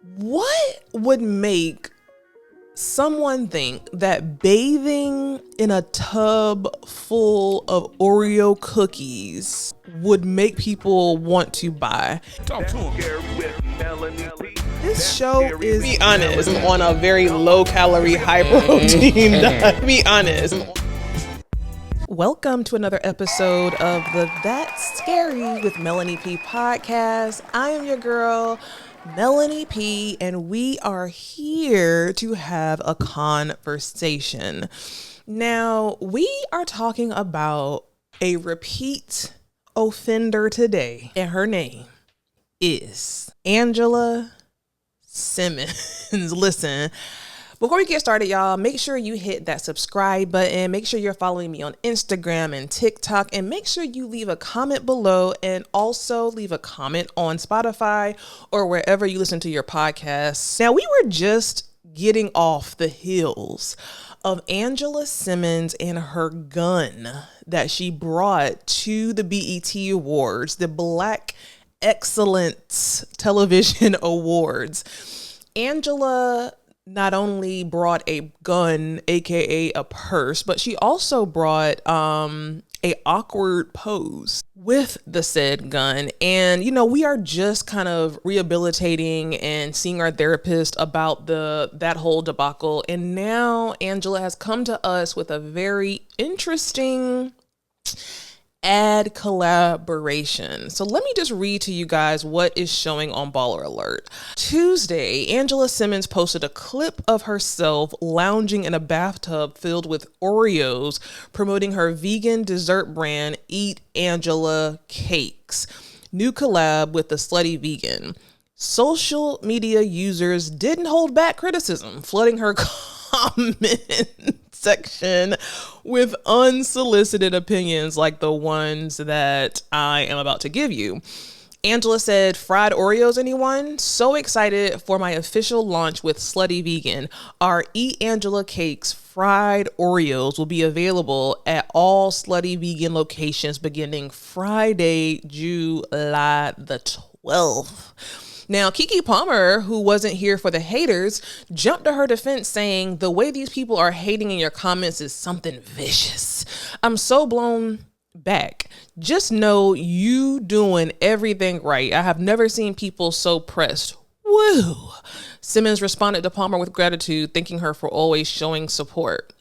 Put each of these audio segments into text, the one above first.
What would make someone think that bathing in a tub full of Oreo cookies would make people want to buy? Talk to him. With Meloney P. This show is, be honest, on a very low calorie, high protein diet. Be honest. Welcome to another episode of the That's Scary with Meloney P podcast. I am your girl, Meloney P, and we are here to have a conversation. Now, we are talking about a repeat offender today, and her name is Angela Simmons. Listen, before we get started, y'all, make sure you hit that subscribe button. Make sure you're following me on Instagram and TikTok, and make sure you leave a comment below and also leave a comment on Spotify or wherever you listen to your podcasts. Now, we were just getting off the heels of Angela Simmons and her gun that she brought to the BET Awards, the Black Excellence Television Awards. Angela not only brought a gun, aka a purse, but she also brought a awkward pose with the said gun. And you know, we are just kind of rehabilitating and seeing our therapist about that whole debacle. And now Angela has come to us with a very interesting ad collaboration. So let me just read to you guys what is showing on Baller Alert. Tuesday, Angela Simmons posted a clip of herself lounging in a bathtub filled with Oreos, promoting her vegan dessert brand Eat Angela Cakes. New collab with the slutty vegan. Social media users didn't hold back criticism, flooding her comment section with unsolicited opinions like the ones that I am about to give you. Angela said, "Fried Oreos, anyone? So excited for my official launch with Slutty Vegan. Our Eat Angela Cakes fried Oreos will be available at all Slutty Vegan locations beginning Friday, July the 12th. Now, Keke Palmer, who wasn't here for the haters, jumped to her defense saying, "The way these people are hating in your comments is something vicious. I'm so blown back. Just know you doing everything right. I have never seen people so pressed. Woo." Simmons responded to Palmer with gratitude, thanking her for always showing support.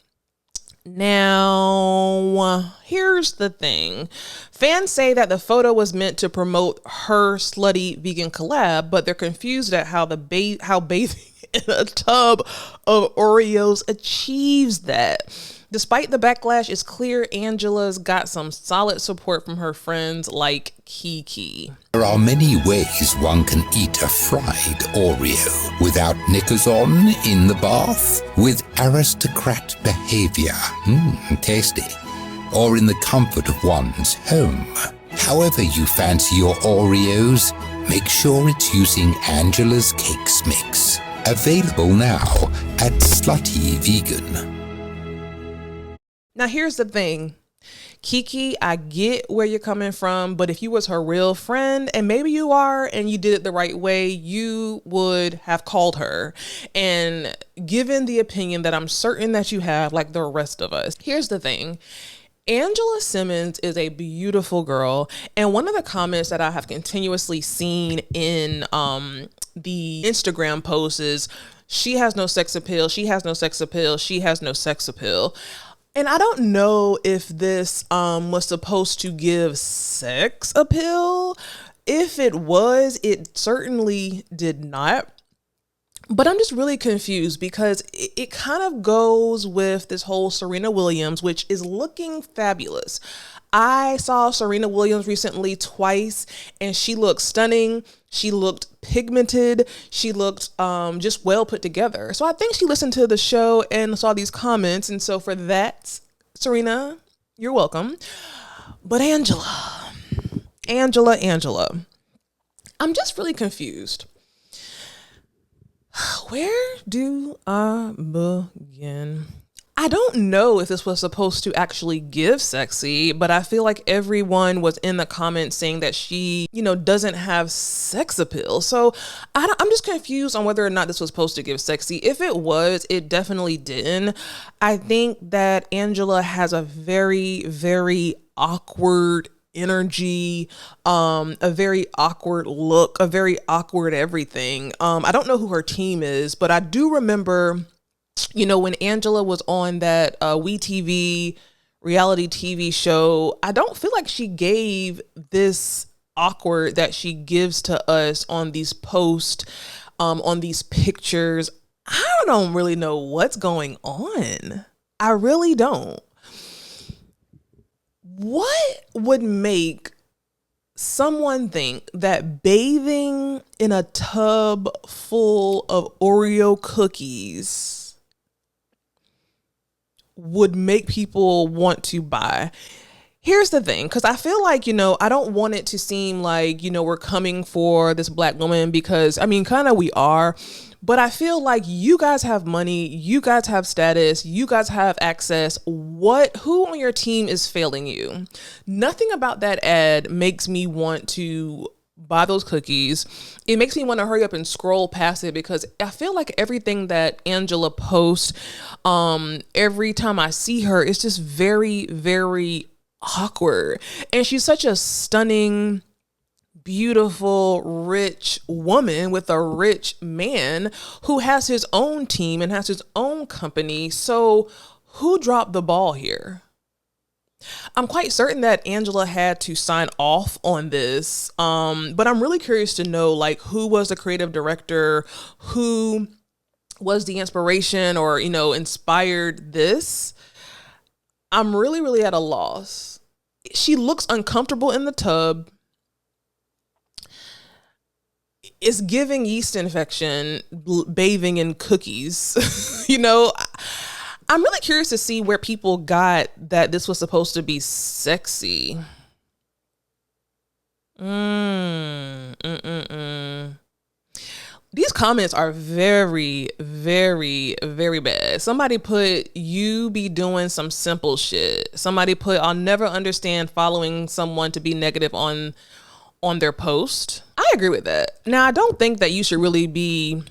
Now, here's the thing. Fans say that the photo was meant to promote her slutty vegan collab, but they're confused at how bathing in a tub of Oreos achieves that. Despite the backlash, it's clear Angela's got some solid support from her friends like Keke. There are many ways one can eat a fried Oreo without knickers on in the bath, with aristocrat behavior, tasty, or in the comfort of one's home. However you fancy your Oreos, make sure it's using Angela's Cakes Mix. Available now at Slutty Vegan. Now, here's the thing. Keke, I get where you're coming from, but if you was her real friend, and maybe you are, and you did it the right way, you would have called her and given the opinion that I'm certain that you have, like the rest of us. Here's the thing. Angela Simmons is a beautiful girl, and one of the comments that I have continuously seen in the Instagram posts is, "She has no sex appeal, she has no sex appeal, she has no sex appeal." And I don't know if this was supposed to give sex appeal. If it was, it certainly did not. But I'm just really confused because it kind of goes with this whole Serena Williams, which is looking fabulous. I saw Serena Williams recently twice, and she looked stunning. She looked pigmented. She looked just well put together. So I think she listened to the show and saw these comments. And so for that, Serena, you're welcome. But Angela, I'm just really confused. Where do I begin? I don't know if this was supposed to actually give sexy, but I feel like everyone was in the comments saying that she, doesn't have sex appeal. So I'm just confused on whether or not this was supposed to give sexy. If it was, it definitely didn't. I think that Angela has a very, very awkward energy, a very awkward look, a very awkward everything. I don't know who her team is, but I do remember, when Angela was on that WeTV reality TV show, I don't feel like she gave this awkward that she gives to us on these posts, on these pictures. I don't really know what's going on. I really don't. What would make someone think that bathing in a tub full of Oreo cookies would make people want to buy? Here's the thing, because I feel like, I don't want it to seem like, we're coming for this Black woman, because kind of we are. But I feel like you guys have money, you guys have status, you guys have access. Who on your team is failing you? Nothing about that ad makes me want to buy those cookies. It makes me want to hurry up and scroll past it, because I feel like everything that Angela posts, every time I see her, it's just very, very awkward. And she's such a stunning, beautiful, rich woman with a rich man who has his own team and has his own company. So who dropped the ball here? I'm quite certain that Angela had to sign off on this. But I'm really curious to know, who was the creative director, who was the inspiration or, inspired this. I'm really, really at a loss. She looks uncomfortable in the tub. It's giving yeast infection, bathing in cookies. I'm really curious to see where people got that this was supposed to be sexy. These comments are very, very, very bad. Somebody put, "You be doing some simple shit." Somebody put, "I'll never understand following someone to be negative on their post." I agree with that. Now, I don't think that you should really be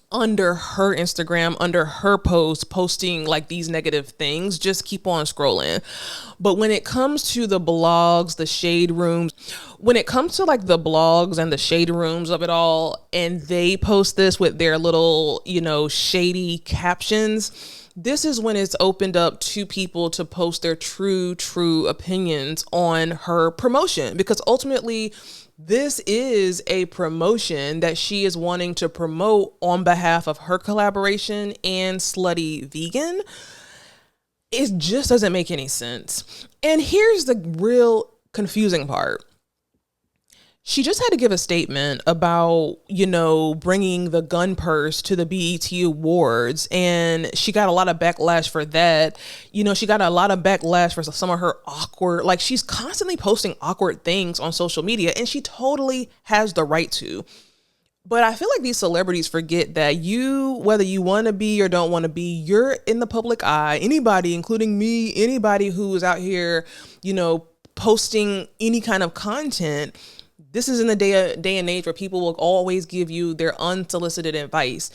under her Instagram, under her post, posting these negative things. Just keep on scrolling. But when it comes to the blogs, the shade rooms, when it comes to the blogs and the shade rooms of it all, and they post this with their little, shady captions, this is when it's opened up to people to post their true opinions on her promotion, because ultimately this is a promotion that she is wanting to promote on behalf of her collaboration and Slutty Vegan. It just doesn't make any sense. And here's the real confusing part. She just had to give a statement about, bringing the gun purse to the BET Awards. And she got a lot of backlash for that. She got a lot of backlash for some of her awkward, she's constantly posting awkward things on social media, and she totally has the right to. But I feel like these celebrities forget that whether you want to be or don't want to be, you're in the public eye. Anybody, including me, anybody who is out here, posting any kind of content. This is in the day and age where people will always give you their unsolicited advice.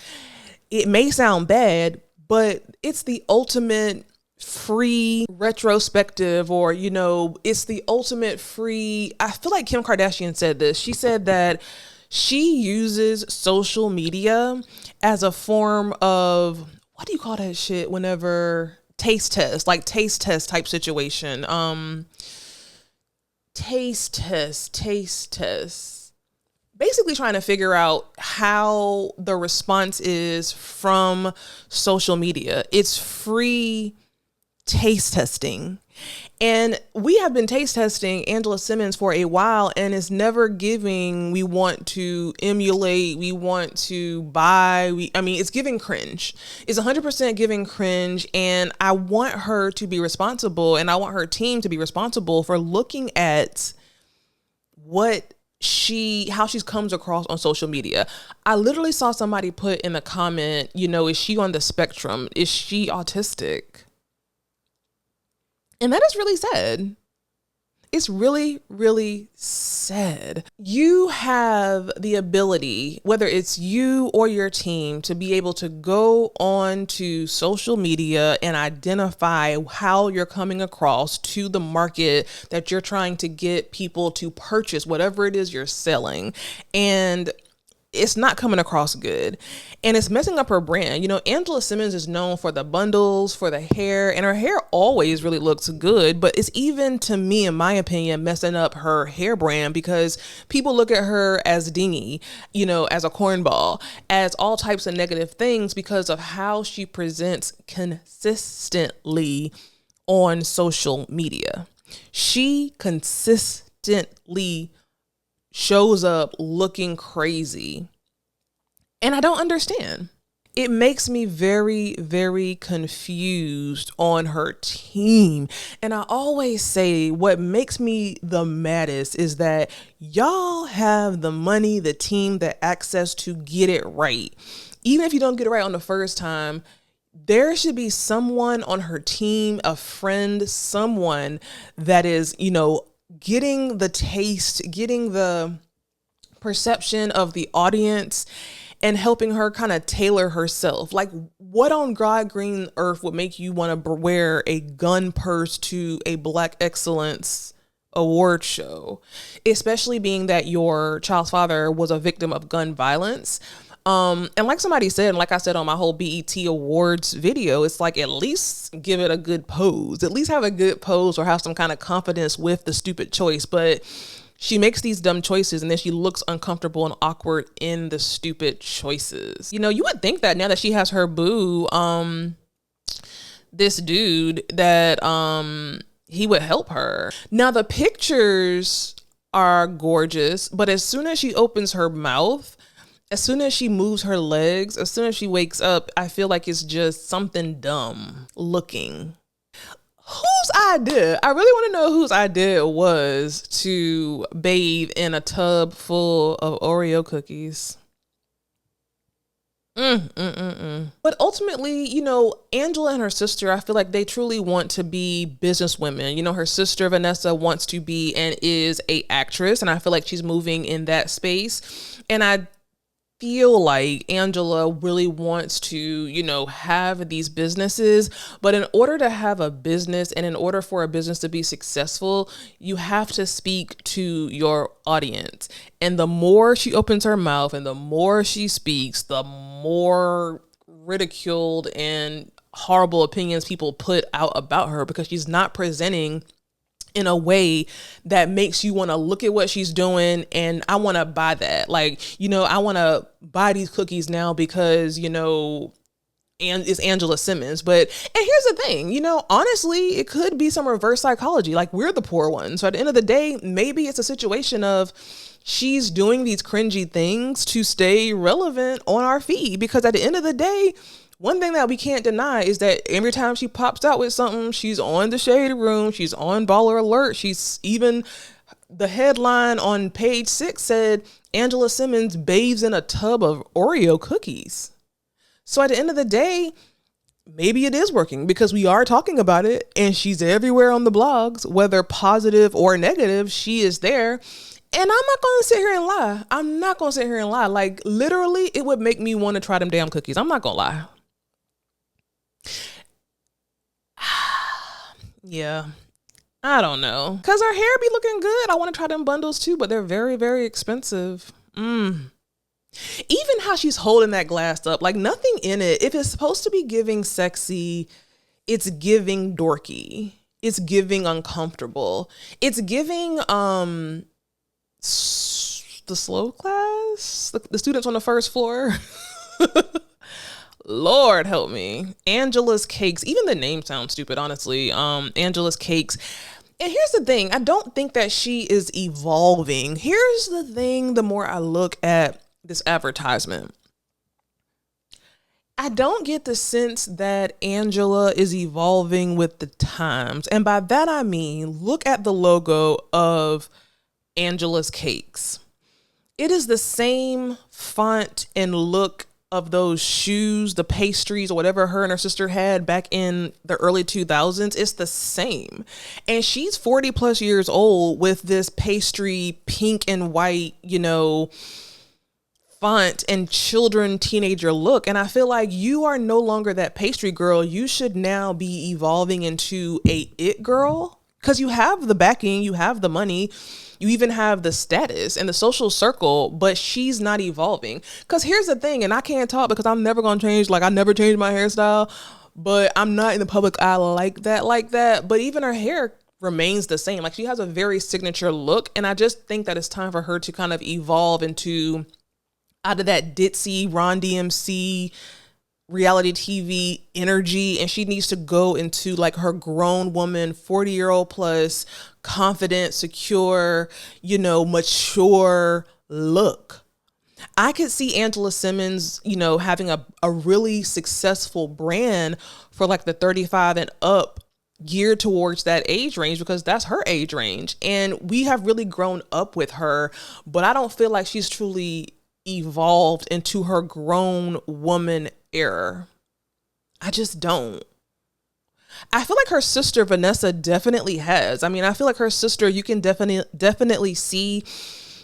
It may sound bad, but it's the ultimate free retrospective, or, it's the ultimate free. I feel like Kim Kardashian said this. She said that she uses social media as a form of, what do you call that shit whenever taste test type situation. Taste test. Basically trying to figure out how the response is from social media. It's free taste testing. And we have been taste testing Angela Simmons for a while, and it's never giving, we want to emulate, we want to buy. It's giving cringe. It's 100% giving cringe. And I want her to be responsible, and I want her team to be responsible for looking at what how she comes across on social media. I literally saw somebody put in a comment, is she on the spectrum? Is she autistic? And that is really sad. It's really, really sad. You have the ability, whether it's you or your team, to be able to go on to social media and identify how you're coming across to the market that you're trying to get people to purchase whatever it is you're selling. And it's not coming across good. And it's messing up her brand. Angela Simmons is known for the bundles, for the hair, and her hair always really looks good. But it's even, to me, in my opinion, messing up her hair brand because people look at her as dingy, as a cornball, as all types of negative things because of how she presents consistently on social media. She consistently shows up looking crazy. And I don't understand. It makes me very, very confused on her team. And I always say what makes me the maddest is that y'all have the money, the team, the access to get it right. Even if you don't get it right on the first time, there should be someone on her team, a friend, someone that is, getting the taste, getting the perception of the audience and helping her kind of tailor herself. Like, what on God green earth would make you want to wear a gun purse to a Black Excellence award show, especially being that your child's father was a victim of gun violence? And like somebody said, and like I said on my whole BET Awards video, it's like, at least give it a good pose. At least have a good pose or have some kind of confidence with the stupid choice. But she makes these dumb choices and then she looks uncomfortable and awkward in the stupid choices. You would think that now that she has her boo, this dude, that he would help her. Now the pictures are gorgeous, but as soon as she opens her mouth, as soon as she moves her legs, as soon as she wakes up, I feel like it's just something dumb looking. Whose idea? I really want to know whose idea it was to bathe in a tub full of Oreo cookies. But ultimately, Angela and her sister, I feel like they truly want to be businesswomen. Her sister Vanessa wants to be and is a actress, and I feel like she's moving in that space. And I feel like Angela really wants to, have these businesses, but in order to have a business and in order for a business to be successful, you have to speak to your audience. And the more she opens her mouth and the more she speaks, the more ridiculed and horrible opinions people put out about her because she's not presenting in a way that makes you want to look at what she's doing and I want to buy that. Like, I want to buy these cookies now because, and it's Angela Simmons. And here's the thing, honestly, it could be some reverse psychology. Like, we're the poor ones. So at the end of the day, maybe it's a situation of she's doing these cringy things to stay relevant on our feed, because at the end of the day, one thing that we can't deny is that every time she pops out with something, she's on the Shade Room, she's on Baller Alert, she's even, the headline on page 6 said, Angela Simmons bathes in a tub of Oreo cookies. So at the end of the day, maybe it is working because we are talking about it and she's everywhere on the blogs, whether positive or negative, she is there. And I'm not going to sit here and lie. I'm not going to sit here and lie. Like, literally, it would make me want to try them damn cookies. I'm not going to lie. Yeah, I don't know. Because her hair be looking good. I want to try them bundles too, but they're very, very expensive. Even how she's holding that glass up, like nothing in it. If it's supposed to be giving sexy, it's giving dorky. It's giving uncomfortable. It's giving the slow class, the students on the first floor. Lord help me. Angela's Cakes. Even the name sounds stupid, honestly. Angela's Cakes. And here's the thing. I don't think that she is evolving. Here's the thing. The more I look at this advertisement, I don't get the sense that Angela is evolving with the times. And by that, I mean, look at the logo of Angela's Cakes. It is the same font and look of those shoes, the pastries or whatever her and her sister had back in the early 2000s. It's the same. And she's 40 plus years old with this pastry pink and white, you know, font and children teenager look. And I feel like you are no longer that pastry girl. You should now be evolving into a it girl, because you have the backing, you have the money, you even have the status and the social circle, but she's not evolving. Because here's the thing, and I can't talk because I'm never going to change. Like, I never changed my hairstyle, but I'm not in the public eye like that. But even her hair remains the same. Like, she has a very signature look. And I just think that it's time for her to kind of evolve into out of that ditzy Ron DMC reality TV energy, and she needs to go into like her grown woman, 40-year-old plus, confident, secure, you know, mature look. I could see Angela Simmons, you know, having a really successful brand for like the 35 and up, geared towards that age range, because that's her age range. And we have really grown up with her, but I don't feel like she's truly evolved into her grown woman era. I just don't. I feel like her sister Vanessa definitely has. I mean, I feel like her sister, you can definitely see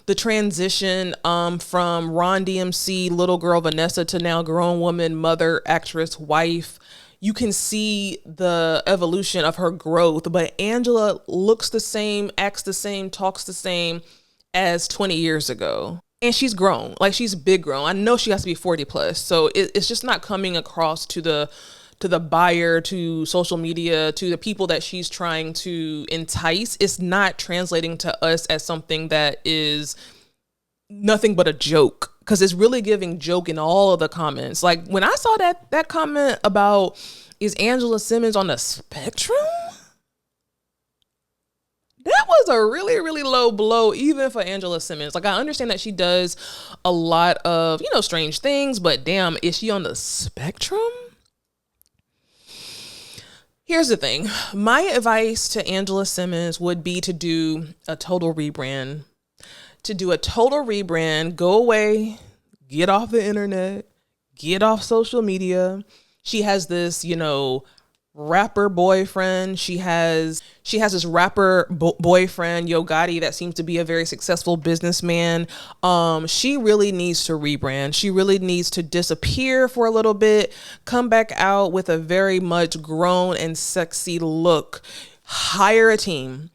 the transition from Ron DMC little girl Vanessa to now grown woman, mother, actress, wife. You can see the evolution of her growth, but Angela looks the same, acts the same, talks the same as 20 years ago. And she's grown, like she's big grown. I know she has to be 40 plus. So it's just not coming across to the buyer, to social media, to the people that she's trying to entice. It's not translating to us as something that is nothing but a joke, because it's really giving joke in all of the comments. Like when I saw that comment about, is Angela Simmons on the spectrum? That was a really, really low blow, even for Angela Simmons. Like, I understand that she does a lot of, you know, strange things, but damn, is she on the spectrum? Here's the thing. My advice to Angela Simmons would be to do a total rebrand. Go away, get off the internet, get off social media. She has this, you know, rapper boyfriend. She has this rapper boyfriend, Yo Gotti, that seems to be a very successful businessman. She really needs to rebrand. She really needs to disappear for a little bit, come back out with a very much grown and sexy look. Hire a team,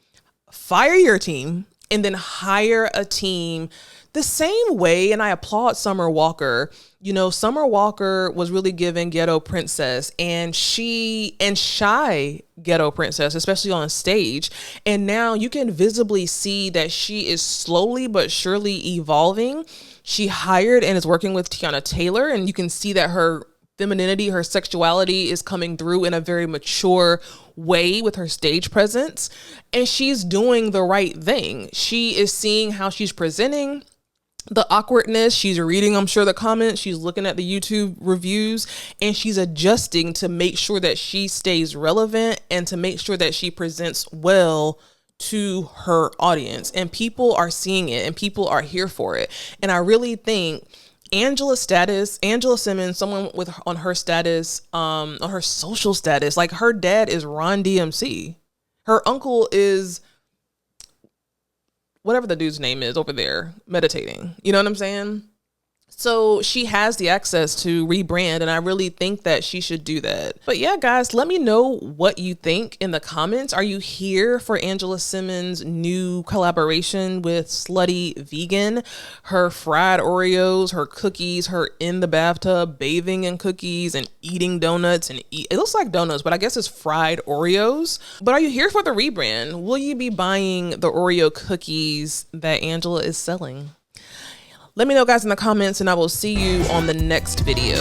fire your team, and then hire a team the same way. And I applaud Summer Walker. You know, Summer Walker was really giving ghetto princess, and shy ghetto princess, especially on stage. And now you can visibly see that she is slowly but surely evolving. She hired and is working with Tiana Taylor, and you can see that her femininity, her sexuality is coming through in a very mature way with her stage presence. And she's doing the right thing. She is seeing how she's presenting, the awkwardness. She's reading, I'm sure, the comments. She's looking at the YouTube reviews, and she's adjusting to make sure that she stays relevant and to make sure that she presents well to her audience. And people are seeing it, and people are here for it. And I really think Angela Simmons, someone with on her status, on her social status, like her dad is Ron DMC. Her uncle is whatever the dude's name is over there meditating. You know what I'm saying? So she has the access to rebrand, and I really think that she should do that. But yeah, guys, let me know what you think in the comments. Are you here for Angela Simmons' new collaboration with Slutty Vegan? Her fried Oreos, her cookies, her in the bathtub bathing in cookies and eating donuts, and it looks like donuts, but I guess it's fried Oreos. But are you here for the rebrand? Will you be buying the Oreo cookies that Angela is selling? Let me know, guys, in the comments, and I will see you on the next video.